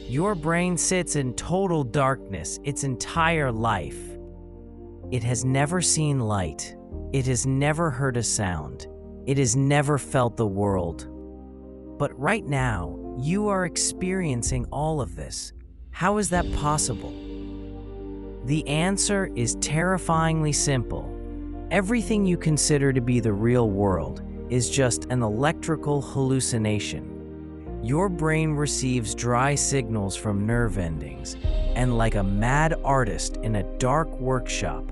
Your brain sits in total darkness its entire life. It has never seen light. It has never heard a sound. It has never felt the world. But right now, you are experiencing all of this. How is that possible? The answer is terrifyingly simple. Everything you consider to be the real world is just an electrical hallucination. Your brain receives dry signals from nerve endings, and like a mad artist in a dark workshop,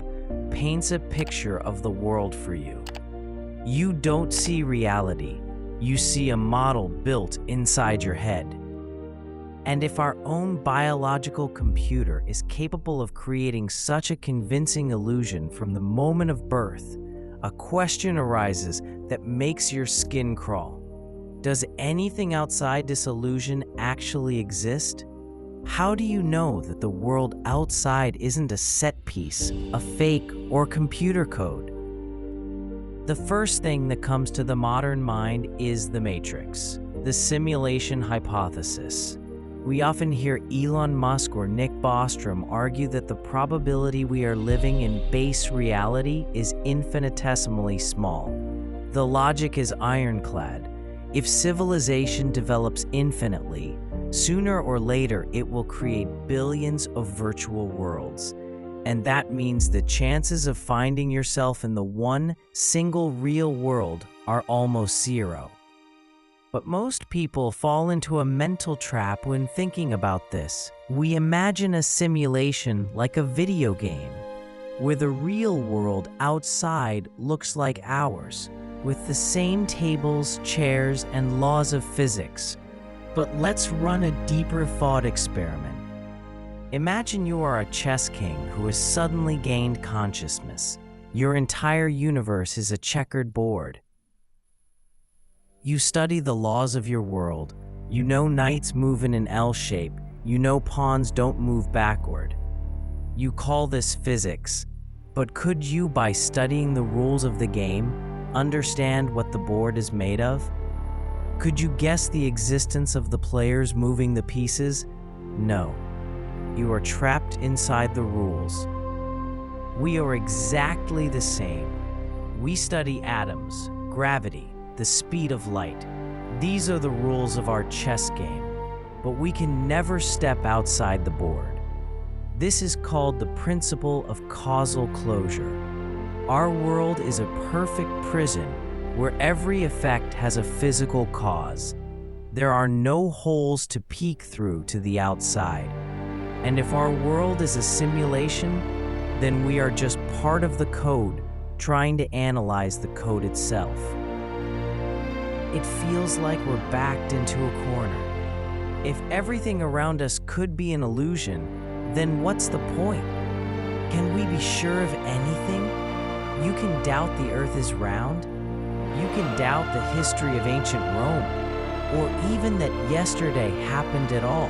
paints a picture of the world for you. You don't see reality. You see a model built inside your head. And if our own biological computer is capable of creating such a convincing illusion from the moment of birth, a question arises that makes your skin crawl. Does anything outside this illusion actually exist? How do you know that the world outside isn't a set piece, a fake, or computer code? The first thing that comes to the modern mind is the Matrix, the simulation hypothesis. We often hear Elon Musk or Nick Bostrom argue that the probability we are living in base reality is infinitesimally small. The logic is ironclad. If civilization develops infinitely, sooner or later it will create billions of virtual worlds. And that means the chances of finding yourself in the one single real world are almost zero. But most people fall into a mental trap when thinking about this. We imagine a simulation like a video game, where the real world outside looks like ours, with the same tables, chairs, and laws of physics. But let's run a deeper thought experiment. Imagine you are a chess king who has suddenly gained consciousness. Your entire universe is a checkered board. You study the laws of your world. You know knights move in an L shape. You know pawns don't move backward. You call this physics. But could you, by studying the rules of the game, understand what the board is made of? Could you guess the existence of the players moving the pieces? No. You are trapped inside the rules. We are exactly the same. We study atoms, gravity, the speed of light. These are the rules of our chess game, but we can never step outside the board. This is called the principle of causal closure. Our world is a perfect prison where every effect has a physical cause. There are no holes to peek through to the outside. And if our world is a simulation, then we are just part of the code trying to analyze the code itself. It feels like we're backed into a corner. If everything around us could be an illusion, then what's the point? Can we be sure of anything? You can doubt the earth is round. You can doubt the history of ancient Rome, or even that yesterday happened at all.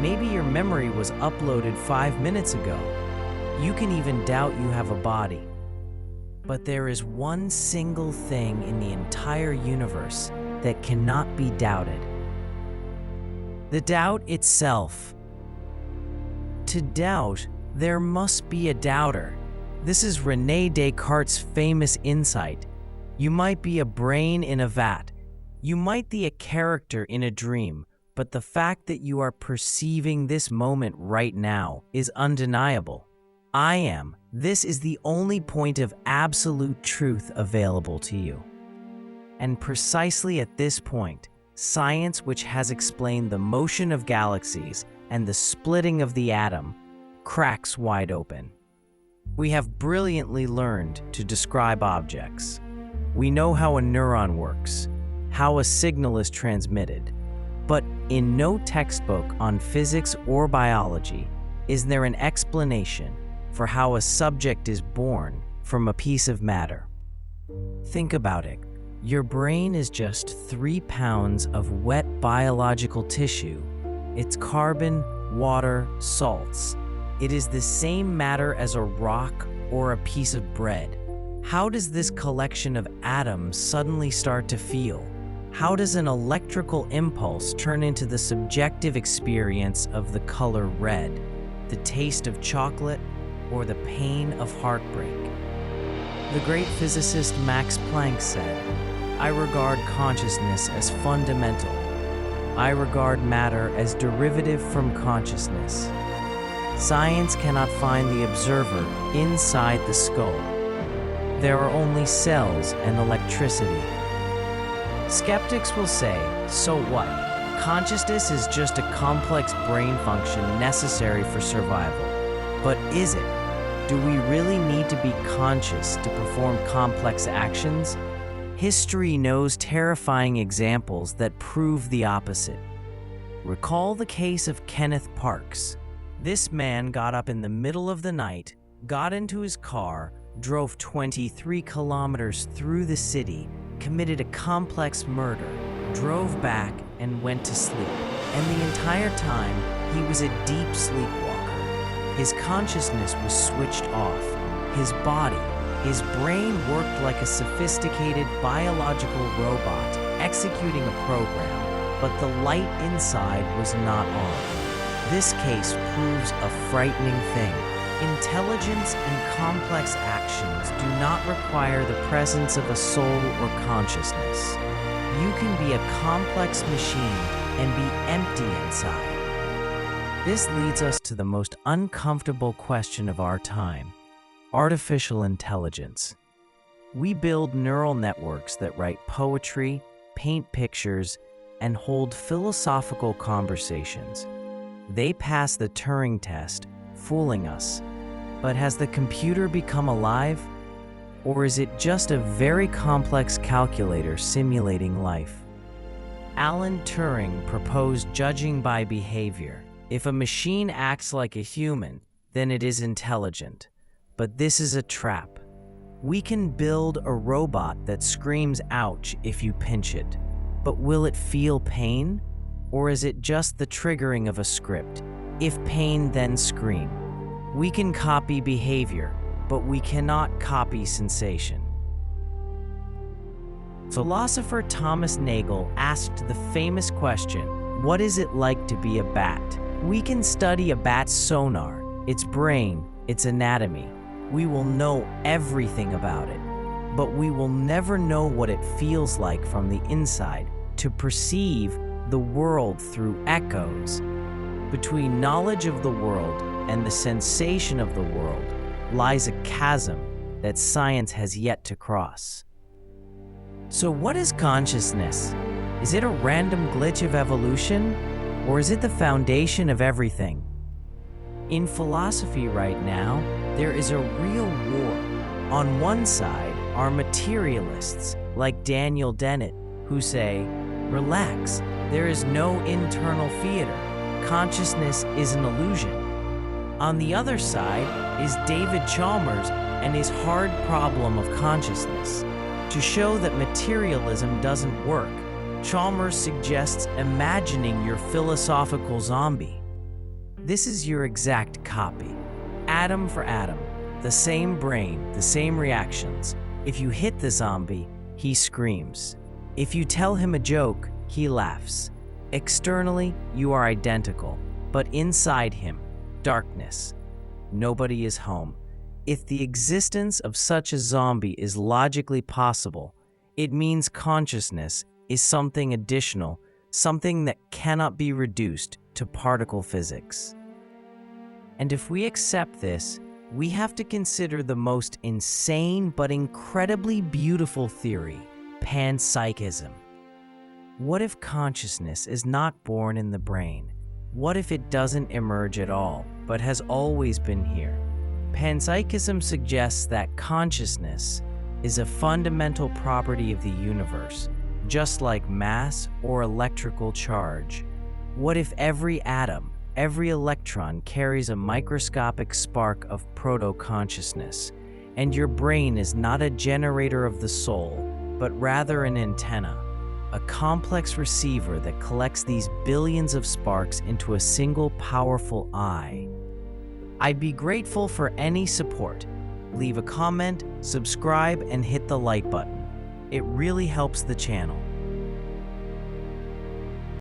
Maybe your memory was uploaded 5 minutes ago. You can even doubt you have a body. But there is one single thing in the entire universe that cannot be doubted. The doubt itself. To doubt, there must be a doubter. This is René Descartes' famous insight. You might be a brain in a vat. You might be a character in a dream, but the fact that you are perceiving this moment right now is undeniable. I am. This is the only point of absolute truth available to you. And precisely at this point, science, which has explained the motion of galaxies and the splitting of the atom, cracks wide open. We have brilliantly learned to describe objects. We know how a neuron works, how a signal is transmitted. But in no textbook on physics or biology is there an explanation for how a subject is born from a piece of matter. Think about it. Your brain is just 3 pounds of wet biological tissue. It's carbon, water, salts. It is the same matter as a rock or a piece of bread. How does this collection of atoms suddenly start to feel? How does an electrical impulse turn into the subjective experience of the color red, the taste of chocolate, or the pain of heartbreak? The great physicist Max Planck said, "I regard consciousness as fundamental. I regard matter as derivative from consciousness." Science cannot find the observer inside the skull. There are only cells and electricity. Skeptics will say, so what? Consciousness is just a complex brain function necessary for survival. But is it? Do we really need to be conscious to perform complex actions? History knows terrifying examples that prove the opposite. Recall the case of Kenneth Parks. This man got up in the middle of the night, got into his car, drove 23 kilometers through the city, committed a complex murder, drove back, and went to sleep. And the entire time, he was a deep sleepwalker. His consciousness was switched off. His body, his brain worked like a sophisticated biological robot, executing a program, but the light inside was not on. This case proves a frightening thing. Intelligence and complex actions do not require the presence of a soul or consciousness. You can be a complex machine and be empty inside. This leads us to the most uncomfortable question of our time: artificial intelligence. We build neural networks that write poetry, paint pictures, and hold philosophical conversations. They pass the Turing test, fooling us. But has the computer become alive? Or is it just a very complex calculator simulating life? Alan Turing proposed judging by behavior. If a machine acts like a human, then it is intelligent. But this is a trap. We can build a robot that screams ouch if you pinch it. But will it feel pain? Or is it just the triggering of a script? If pain, then scream. We can copy behavior, but we cannot copy sensation. Philosopher Thomas Nagel asked the famous question, what is it like to be a bat? We can study a bat's sonar, its brain, its anatomy. We will know everything about it, but we will never know what it feels like from the inside to perceive the world through echoes. Between knowledge of the world and the sensation of the world lies a chasm that science has yet to cross. So what is consciousness? Is it a random glitch of evolution, or is it the foundation of everything? In philosophy right now, there is a real war. On one side are materialists like Daniel Dennett, who say, relax, there is no internal theater. Consciousness is an illusion. On the other side is David Chalmers and his hard problem of consciousness. To show that materialism doesn't work, Chalmers suggests imagining your philosophical zombie. This is your exact copy. Atom for atom, the same brain, the same reactions. If you hit the zombie, he screams. If you tell him a joke, he laughs. Externally, you are identical, but inside him, darkness. Nobody is home. If the existence of such a zombie is logically possible, it means consciousness is something additional, something that cannot be reduced to particle physics. And if we accept this, we have to consider the most insane but incredibly beautiful theory, panpsychism. What if consciousness is not born in the brain? What if it doesn't emerge at all, but has always been here? Panpsychism suggests that consciousness is a fundamental property of the universe, just like mass or electrical charge. What if every atom, every electron carries a microscopic spark of proto-consciousness, and your brain is not a generator of the soul, but rather an antenna, a complex receiver that collects these billions of sparks into a single powerful eye? I'd be grateful for any support. Leave a comment, subscribe, and hit the like button. It really helps the channel.